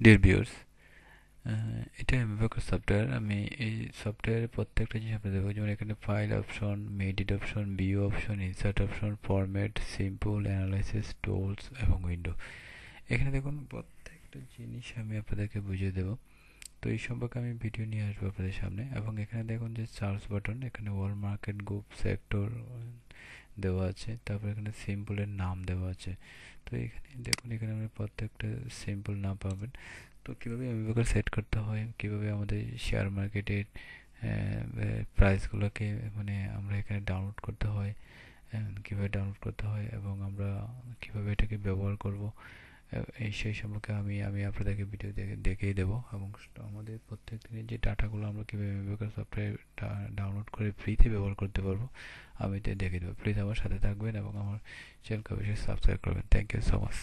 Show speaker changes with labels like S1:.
S1: Dear viewers, এটা এমভিভেকার software. আমি এই সফটওয়্যারের প্রত্যেকটা জিনিস আপনাদের দেবো, যেমন এখানে file option, edit option, view option, insert option, format, simple, analysis, tools এবং উইন্ডো। এখানে দেখুন প্রত্যেকটা জিনিস আমি আপনাদেরকে বুঝিয়ে দেবো। তো এই সম্পর্কে আমি ভিডিও নিয়ে আসবো আপনাদের সামনে। এবং এখানে দেখুন যে সার্চ বাটন, এখানে ওয়ার্ল্ড মার্কেট, গ্রুপ, সেক্টর দেওয়া আছে। তারপর এখানে সিম্পলের নাম দেওয়া আছে। তো এখানে দেখুন, এখানে আপনি প্রত্যেকটা সিম্পল নাম পাবেন। তো কীভাবে এমভিভেকার সেট করতে হয়, কীভাবে আমাদের শেয়ার মার্কেটের প্রাইসগুলোকে মানে আমরা এখানে ডাউনলোড করতে হয়, কীভাবে ডাউনলোড করতে হয় এবং আমরা কীভাবে এটাকে ব্যবহার করব, এই সেই সম্পর্কে আমি আমি আপনাদেরকে ভিডিও দেখিয়ে দেবো। এবং আমাদের প্রত্যেক দিনের যে ডাটাগুলো আমরা কীভাবে এমভিভেকার সফটওয়্যার ডাউনলোড করে ফ্রিতে ব্যবহার করতে পারবো, আমি এটা দেখিয়ে দেবো। প্লিজ আমার সাথে থাকবেন এবং আমার চ্যানেলকে অবশ্যই সাবস্ক্রাইব করবেন। Thank you so much.